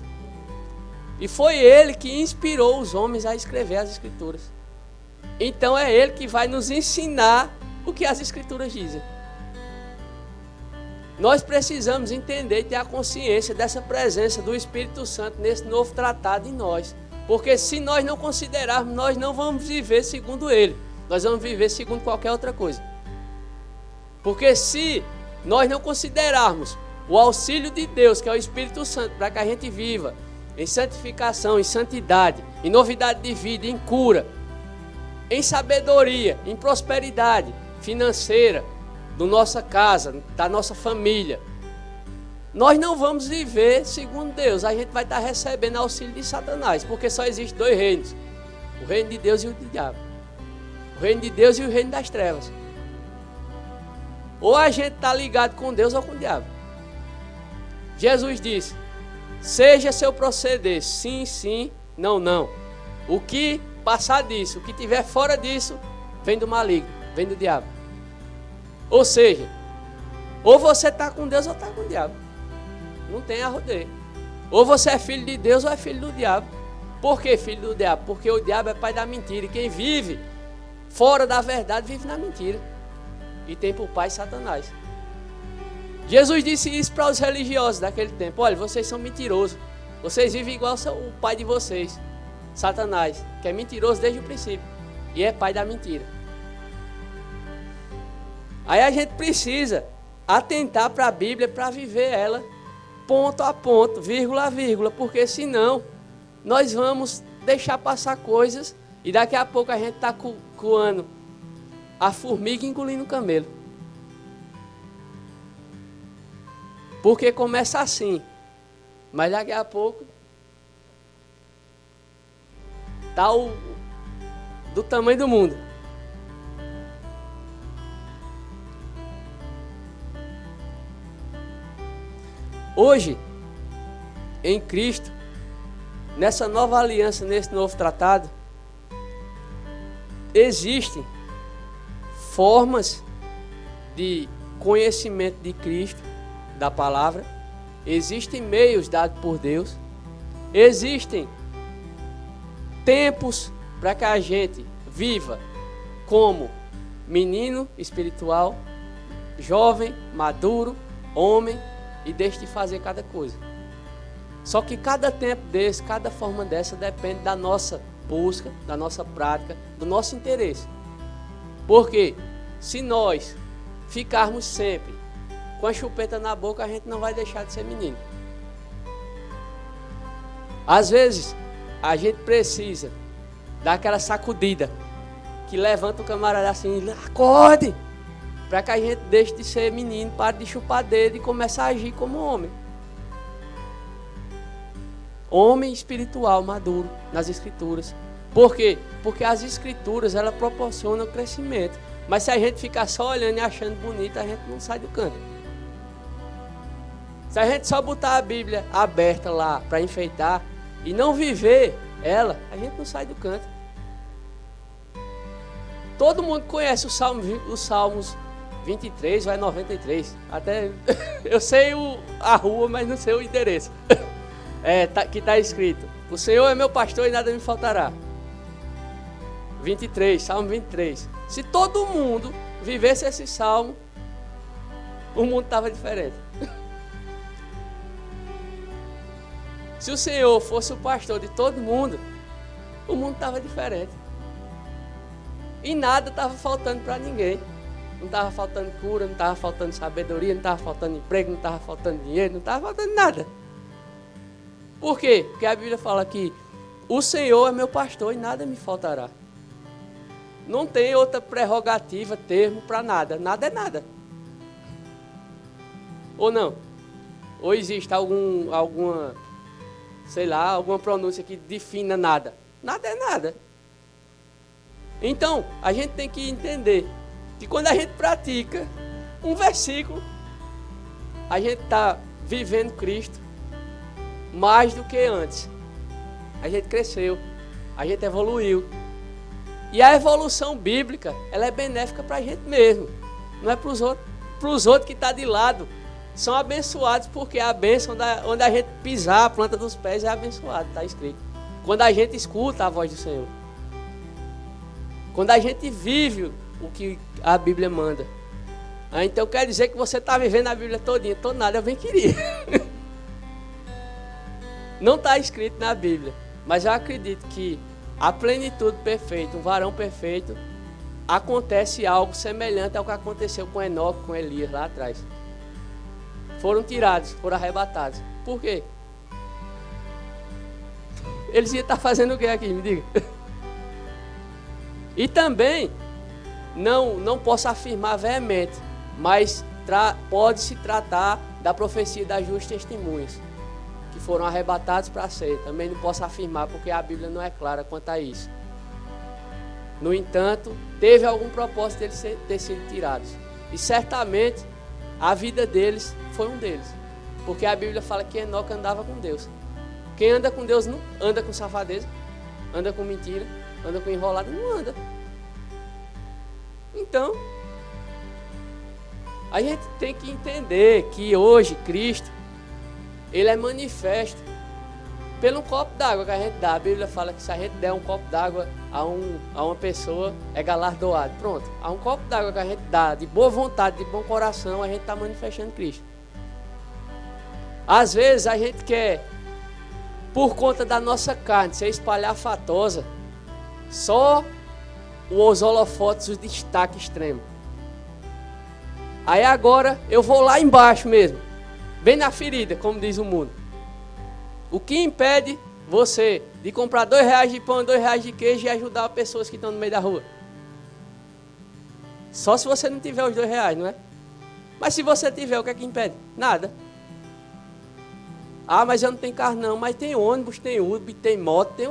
E foi Ele que inspirou os homens a escrever as Escrituras. Então é Ele que vai nos ensinar o que as Escrituras dizem. Nós precisamos entender e ter a consciência dessa presença do Espírito Santo nesse novo tratado em nós. Porque se nós não considerarmos, nós não vamos viver segundo Ele. Nós vamos viver segundo qualquer outra coisa. Porque se nós não considerarmos o auxílio de Deus, que é o Espírito Santo, para que a gente viva em santificação, em santidade, em novidade de vida, em cura, em sabedoria, em prosperidade financeira, da nossa casa, da nossa família, nós não vamos viver segundo Deus. A gente vai estar recebendo auxílio de Satanás, porque só existem dois reinos: o reino de Deus e o do diabo. O reino de Deus e o reino das trevas. Ou a gente está ligado com Deus ou com o diabo. Jesus disse: seja seu proceder sim, sim, não, não. O que passar disso, o que tiver fora disso, vem do maligno, vem do diabo. Ou seja, ou você está com Deus ou está com o diabo. Não tem a rodeio. Ou você é filho de Deus ou é filho do diabo. Por que filho do diabo? Porque o diabo é pai da mentira. E quem vive fora da verdade vive na mentira. E tem por pai Satanás. Jesus disse isso para os religiosos daquele tempo: olha, vocês são mentirosos. Vocês vivem igual o pai de vocês, Satanás, que é mentiroso desde o princípio e é pai da mentira. Aí a gente precisa atentar para a Bíblia para viver ela ponto a ponto, vírgula a vírgula, porque senão nós vamos deixar passar coisas e daqui a pouco a gente está coando a formiga engolindo o camelo. Porque começa assim, mas daqui a pouco está do tamanho do mundo. Hoje, em Cristo, nessa nova aliança, nesse novo tratado, existem formas de conhecimento de Cristo, da palavra, existem meios dados por Deus, existem tempos para que a gente viva como menino espiritual, jovem, maduro, homem, e deixe de fazer cada coisa. Só que cada tempo desse, cada forma dessa depende da nossa busca, da nossa prática, do nosso interesse. Porque se nós ficarmos sempre com a chupeta na boca, a gente não vai deixar de ser menino. Às vezes, a gente precisa dar aquela sacudida que levanta o camarada assim, acorde, para que a gente deixe de ser menino, pare de chupar dedo e comece a agir como homem. Homem espiritual, maduro, nas escrituras. Por quê? Porque as escrituras, elas proporcionam crescimento. Mas se a gente ficar só olhando e achando bonito, a gente não sai do canto. Se a gente só botar a Bíblia aberta lá para enfeitar e não viver ela, a gente não sai do canto. Todo mundo conhece os Salmos 23, vai 93. Até eu sei a rua, mas não sei o endereço. Que está escrito: o Senhor é meu pastor e nada me faltará. 23, Salmo 23. Se todo mundo vivesse esse salmo, o mundo estava diferente. Se o Senhor fosse o pastor de todo mundo, o mundo estava diferente. E nada estava faltando para ninguém. Não estava faltando cura, não estava faltando sabedoria, não estava faltando emprego, não estava faltando dinheiro, não estava faltando nada. Por quê? Porque a Bíblia fala que o Senhor é meu pastor e nada me faltará. Não tem outra prerrogativa, termo para nada. Nada é nada. Ou não? Ou existe alguma, sei lá, alguma pronúncia que defina nada? Nada é nada. Então, a gente tem que entender que quando a gente pratica um versículo, a gente está vivendo Cristo mais do que antes. A gente cresceu, a gente evoluiu. E a evolução bíblica, ela é benéfica para a gente mesmo. Não é para os outros. Para os outros que estão de lado, são abençoados, porque a bênção, onde a gente pisar, a planta dos pés é abençoada, está escrito. Quando a gente escuta a voz do Senhor. Quando a gente vive o que a Bíblia manda. Então quer dizer que você está vivendo a Bíblia todinha. Tô nada, eu bem queria. Não está escrito na Bíblia. Mas eu acredito que a plenitude perfeita, um varão perfeito, acontece algo semelhante ao que aconteceu com Enoque, com Elias lá atrás. Foram tirados, foram arrebatados. Por quê? Eles iam estar fazendo o que aqui? Me diga. E também, não posso afirmar veemente, mas pode-se tratar da profecia das duas testemunhas, que foram arrebatados para ser. Também não posso afirmar, porque a Bíblia não é clara quanto a isso. No entanto, teve algum propósito deles ter sido tirados. E certamente, a vida deles foi um deles. Porque a Bíblia fala que Enoque andava com Deus. Quem anda com Deus não anda com safadeza, anda com mentira, anda com enrolado, não anda. Então, a gente tem que entender que hoje Cristo, Ele é manifesto pelo copo d'água que a gente dá. A Bíblia fala que se a gente der um copo d'água a uma pessoa, é galardoado. Pronto, a um copo d'água que a gente dá de boa vontade, de bom coração, a gente está manifestando Cristo. Às vezes a gente quer, por conta da nossa carne, ser espalhafatosa, só os holofotes, os destaque extremo. Aí agora eu vou lá embaixo mesmo, bem na ferida, como diz o mundo. O que impede você de comprar R$2 de pão, R$2 de queijo e ajudar pessoas que estão no meio da rua? Só se você não tiver os R$2, não é? Mas se você tiver, o que é que impede? Nada. Ah, mas eu não tenho carro não, mas tem ônibus, tem Uber, tem moto, tem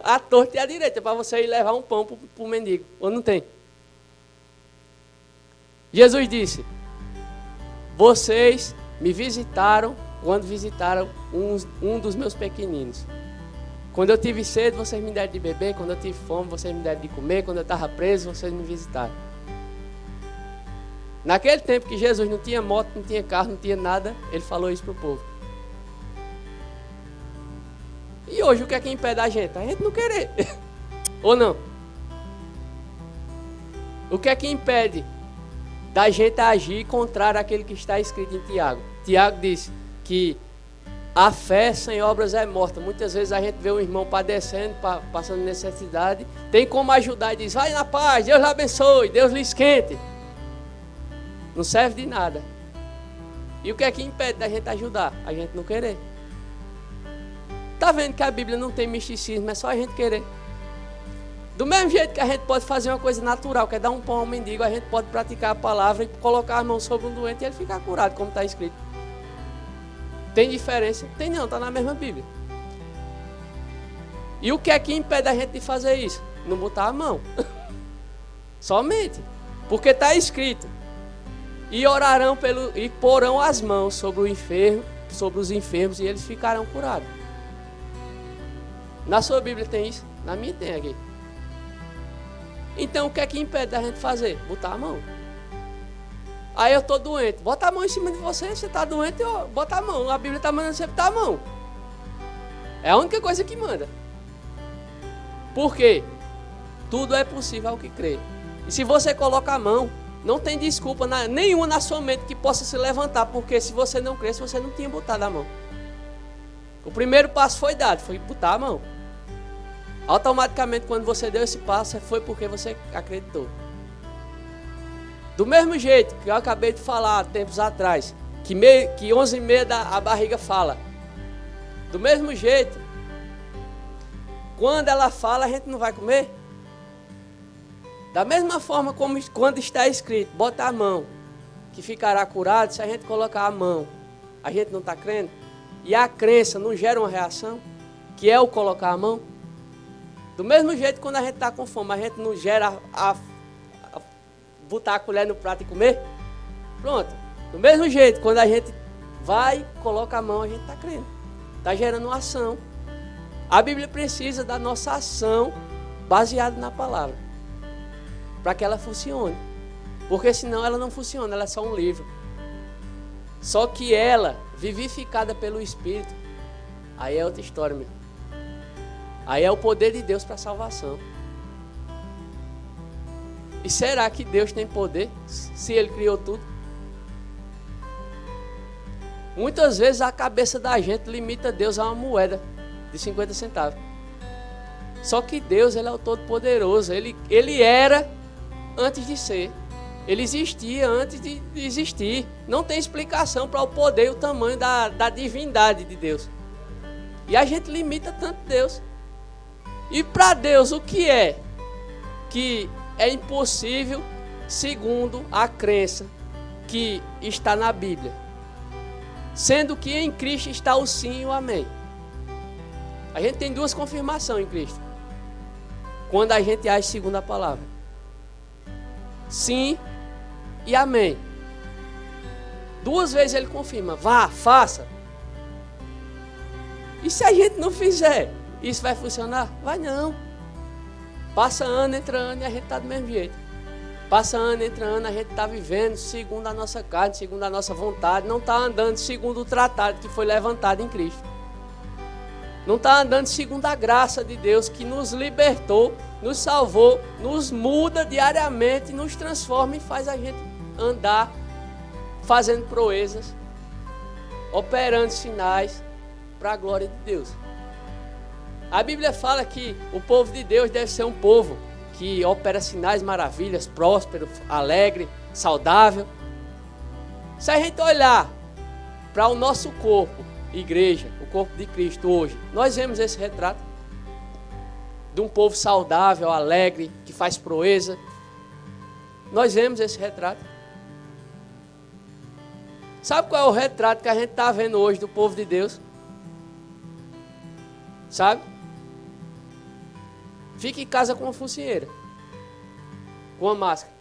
a torta e a direita para você ir levar um pão para o mendigo. Ou não tem? Jesus disse: vocês me visitaram quando visitaram um dos meus pequeninos. Quando eu tive sede, vocês me deram de beber. Quando eu tive fome, vocês me deram de comer. Quando eu estava preso, vocês me visitaram. Naquele tempo que Jesus não tinha moto, não tinha carro, não tinha nada, ele falou isso para o povo. E hoje o que é que impede a gente? A gente não querer. Ou não? O que é que impede da gente agir contrário àquele que está escrito em Tiago? Tiago disse que a fé sem obras é morta. Muitas vezes a gente vê um irmão padecendo, passando necessidade, tem como ajudar e diz, vai na paz, Deus lhe abençoe, Deus lhe esquente. Não serve de nada. E o que é que impede da gente ajudar? A gente não querer. Está vendo que a Bíblia não tem misticismo, é só a gente querer. Do mesmo jeito que a gente pode fazer uma coisa natural, que é dar um pão ao mendigo, a gente pode praticar a palavra e colocar a mão sobre um doente e ele ficar curado, como está escrito. Tem diferença? Tem não, está na mesma Bíblia. E o que é que impede a gente de fazer isso? Não botar a mão. Somente. Porque está escrito. E orarão e porão as mãos sobre os enfermos e eles ficarão curados. Na sua Bíblia tem isso? Na minha tem aqui. Então o que é que impede da gente fazer? Botar a mão. Aí eu estou doente, bota a mão em cima de você, você está doente, bota a mão. A Bíblia está mandando você botar a mão. É a única coisa que manda. Por quê? Tudo é possível ao que crê. E se você coloca a mão, não tem desculpa nenhuma na sua mente que possa se levantar, porque se você não cresce, você não tinha botado a mão. O primeiro passo foi dado, foi botar a mão. Automaticamente, quando você deu esse passo, foi porque você acreditou. Do mesmo jeito que eu acabei de falar tempos atrás, que 11h30 a barriga fala. Do mesmo jeito, quando ela fala, a gente não vai comer? Da mesma forma como quando está escrito, bota a mão, que ficará curado, se a gente colocar a mão, a gente não está crendo? E a crença não gera uma reação, que é o colocar a mão? Do mesmo jeito, quando a gente está com fome, a gente não gera botar a colher no prato e comer? Pronto. Do mesmo jeito, quando a gente vai, coloca a mão, a gente está crendo. Está gerando uma ação. A Bíblia precisa da nossa ação baseada na palavra, para que ela funcione. Porque senão ela não funciona, ela é só um livro. Só que ela, vivificada pelo Espírito, aí é outra história, meu. Aí é o poder de Deus para a salvação. E será que Deus tem poder se Ele criou tudo? Muitas vezes a cabeça da gente limita Deus a uma moeda de 50 centavos. Só que Deus, Ele é o Todo-Poderoso. Ele era antes de ser. Ele existia antes de existir. Não tem explicação para o poder e o tamanho da divindade de Deus. E a gente limita tanto Deus. E para Deus, o que é? Que é impossível segundo a crença que está na Bíblia. Sendo que em Cristo está o sim e o amém. A gente tem duas confirmações em Cristo. Quando a gente age segundo a palavra. Sim e amém. Duas vezes ele confirma. Vá, faça. E se a gente não fizer, isso vai funcionar? Vai não. Passa ano, entra ano e a gente está do mesmo jeito. Passa ano, entra ano, a gente está vivendo segundo a nossa carne, segundo a nossa vontade. Não está andando segundo o tratado que foi levantado em Cristo. Não está andando segundo a graça de Deus que nos libertou, nos salvou, nos muda diariamente, nos transforma e faz a gente andar fazendo proezas, operando sinais para a glória de Deus. A Bíblia fala que o povo de Deus deve ser um povo que opera sinais, maravilhas, próspero, alegre, saudável. Se a gente olhar para o nosso corpo, igreja, o corpo de Cristo hoje, nós vemos esse retrato de um povo saudável, alegre, que faz proeza. Nós vemos esse retrato. Sabe qual é o retrato que a gente está vendo hoje do povo de Deus? Sabe? Fica em casa com uma focinheira, com uma máscara.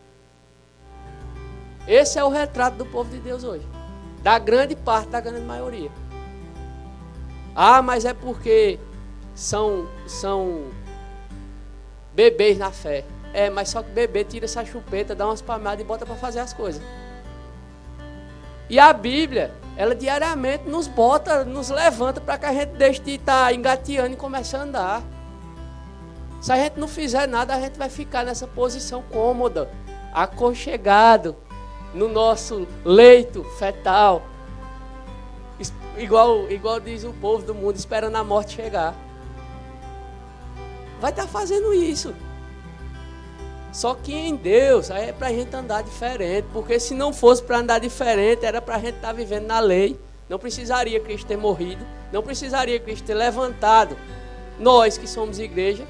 Esse é o retrato do povo de Deus hoje. Da grande parte, da grande maioria. Ah, mas é porque são bebês na fé. É, mas só que bebê tira essa chupeta, dá umas palmadas e bota para fazer as coisas. E a Bíblia, ela diariamente nos bota, nos levanta para que a gente deixe de estar engateando e comece a andar. Se a gente não fizer nada, a gente vai ficar nessa posição cômoda, aconchegado, no nosso leito fetal. Igual diz o povo do mundo, esperando a morte chegar. Vai estar fazendo isso. Só que em Deus, aí é para a gente andar diferente. Porque se não fosse para andar diferente, era para a gente estar vivendo na lei. Não precisaria Cristo ter morrido. Não precisaria Cristo ter levantado nós que somos igreja.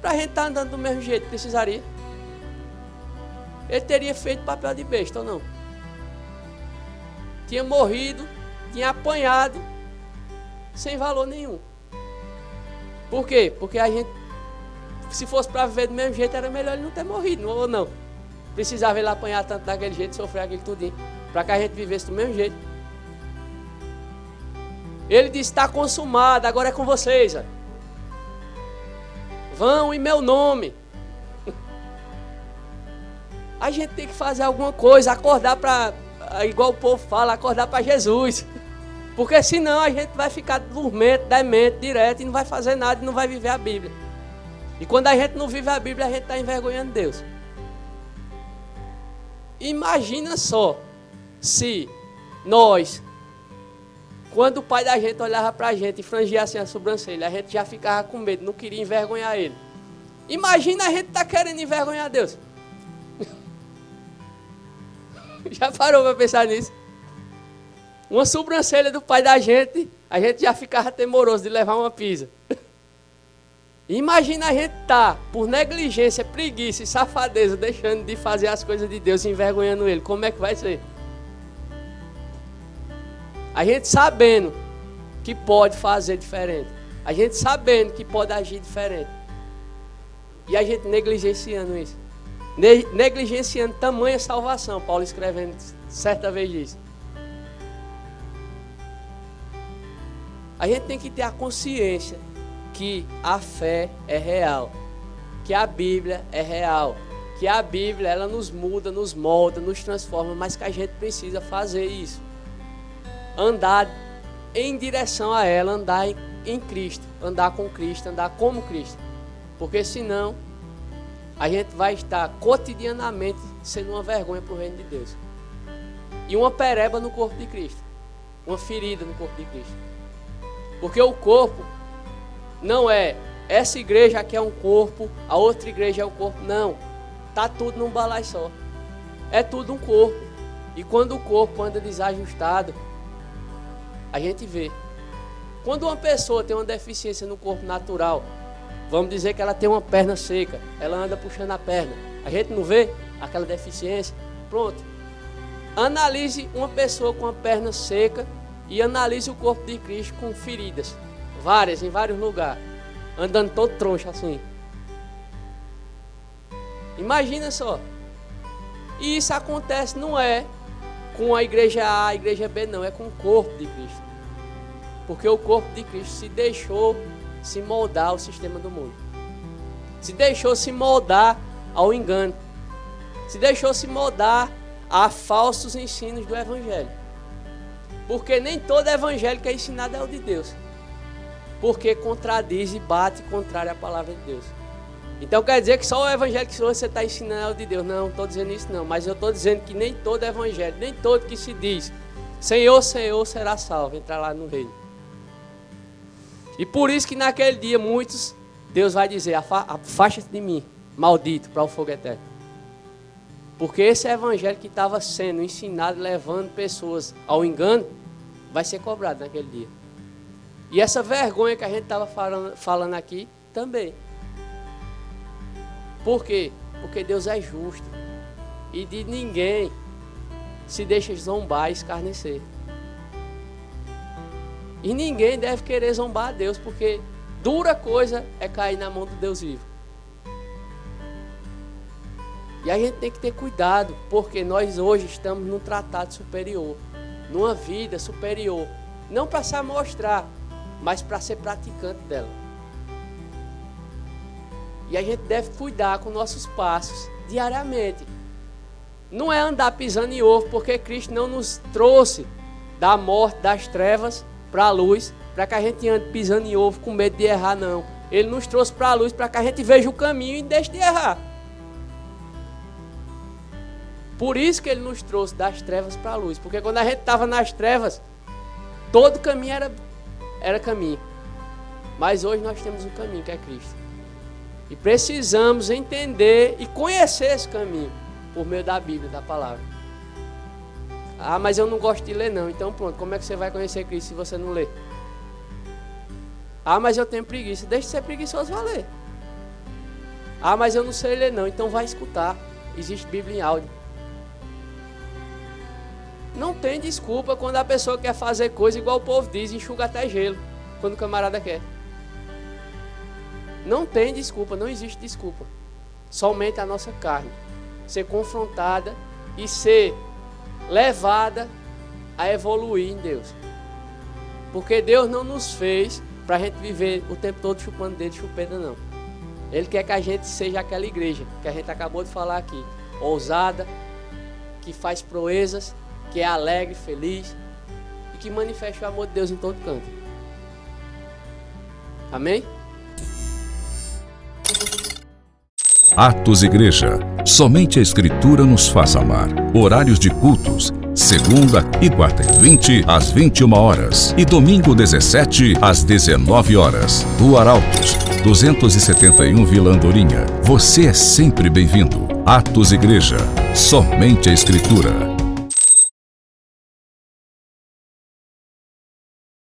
Para a gente estar andando do mesmo jeito, precisaria. Ele teria feito papel de besta ou não? Tinha morrido, tinha apanhado, sem valor nenhum. Por quê? Porque a gente, se fosse para viver do mesmo jeito, era melhor ele não ter morrido, ou não? Precisava ele apanhar tanto daquele jeito, sofrer aquele tudinho, para que a gente vivesse do mesmo jeito. Ele disse, está consumado, agora é com vocês. Ó. Vão em meu nome. A gente tem que fazer alguma coisa, acordar para, igual o povo fala, acordar para Jesus. Porque senão a gente vai ficar dormente, demente, direto, e não vai fazer nada, e não vai viver a Bíblia. E quando a gente não vive a Bíblia, a gente está envergonhando Deus. Imagina só, se nós, quando o pai da gente olhava para a gente e frangia assim a sobrancelha, a gente já ficava com medo, não queria envergonhar ele. Imagina a gente estar querendo envergonhar Deus. Já parou para pensar nisso? Uma sobrancelha do pai da gente, a gente já ficava temoroso de levar uma pisa. Imagina a gente estar, por negligência, preguiça e safadeza, deixando de fazer as coisas de Deus e envergonhando Ele. Como é que vai ser? A gente sabendo que pode fazer diferente. A gente sabendo que pode agir diferente. E a gente negligenciando isso. Negligenciando tamanha salvação. Paulo escrevendo certa vez disso. A gente tem que ter a consciência que a fé é real. Que a Bíblia é real. Que a Bíblia, ela nos muda, nos molda, nos transforma. Mas que a gente precisa fazer isso. Andar em direção a ela, andar em Cristo. Andar com Cristo, andar como Cristo. Porque senão, a gente vai estar cotidianamente sendo uma vergonha para o reino de Deus. E uma pereba no corpo de Cristo. Uma ferida no corpo de Cristo. Porque o corpo não é, essa igreja aqui é um corpo, a outra igreja é o corpo. Não, está tudo num balaio só. É tudo um corpo. E quando o corpo anda desajustado, a gente vê. Quando uma pessoa tem uma deficiência no corpo natural, vamos dizer que ela tem uma perna seca, ela anda puxando a perna, a gente não vê aquela deficiência? Pronto. Analise uma pessoa com a perna seca e analise o corpo de Cristo com feridas, várias, em vários lugares, andando todo troncho assim. Imagina só. E isso acontece não é com a igreja A, a igreja B, não, é com o corpo de Cristo. Porque o corpo de Cristo se deixou se moldar ao sistema do mundo. Se deixou se moldar ao engano. Se deixou se moldar a falsos ensinos do Evangelho. Porque nem todo evangelho que é ensinado é o de Deus. Porque contradiz e bate contrário à palavra de Deus. Então quer dizer que só o evangelho que você está ensinando é o de Deus. Não estou dizendo isso não. Mas eu estou dizendo que nem todo evangelho, nem todo que se diz Senhor, Senhor, será salvo, entrar lá no reino. E por isso que naquele dia muitos, Deus vai dizer, afasta-te de mim, maldito, para o fogo eterno. Porque esse evangelho que estava sendo ensinado, levando pessoas ao engano, vai ser cobrado naquele dia. E essa vergonha que a gente estava falando aqui, também. Por quê? Porque Deus é justo. E de ninguém se deixa zombar e escarnecer. E ninguém deve querer zombar a Deus, porque dura coisa é cair na mão do Deus vivo. E a gente tem que ter cuidado, porque nós hoje estamos num tratado superior, numa vida superior. Não para se amostrar, mas para ser praticante dela. E a gente deve cuidar com nossos passos diariamente. não é andar pisando em ovo, porque Cristo não nos trouxe da morte, das trevas, para a luz, para que a gente ande pisando em ovo com medo de errar, não. Ele nos trouxe para a luz para que a gente veja o caminho e deixe de errar. Por isso que Ele nos trouxe das trevas para a luz. Porque quando a gente estava nas trevas, todo caminho era caminho. Mas hoje nós temos um caminho, que é Cristo. E precisamos entender e conhecer esse caminho por meio da Bíblia, da palavra. Ah, mas eu não gosto de ler não. Então pronto, como é que você vai conhecer Cristo se você não ler? Ah, mas eu tenho preguiça. Deixa de ser preguiçoso, vai ler. Ah, mas eu não sei ler não. Então vai escutar. Existe Bíblia em áudio. Não tem desculpa quando a pessoa quer fazer coisa igual o povo diz, enxuga até gelo, quando o camarada quer. Não tem desculpa, não existe desculpa. Somente a nossa carne ser confrontada e ser levada a evoluir em Deus. Porque Deus não nos fez para a gente viver o tempo todo chupando dedo de chupeta, não. Ele quer que a gente seja aquela igreja que a gente acabou de falar aqui, ousada, que faz proezas, que é alegre, feliz e que manifesta o amor de Deus em todo canto. Amém? Atos Igreja. Somente a Escritura nos faz amar. Horários de cultos: segunda e quarta e 20 às 21 horas e domingo 17 às 19 horas. Rua Arautos, 271 Vila Andorinha. Você é sempre bem-vindo. Atos Igreja. Somente a Escritura.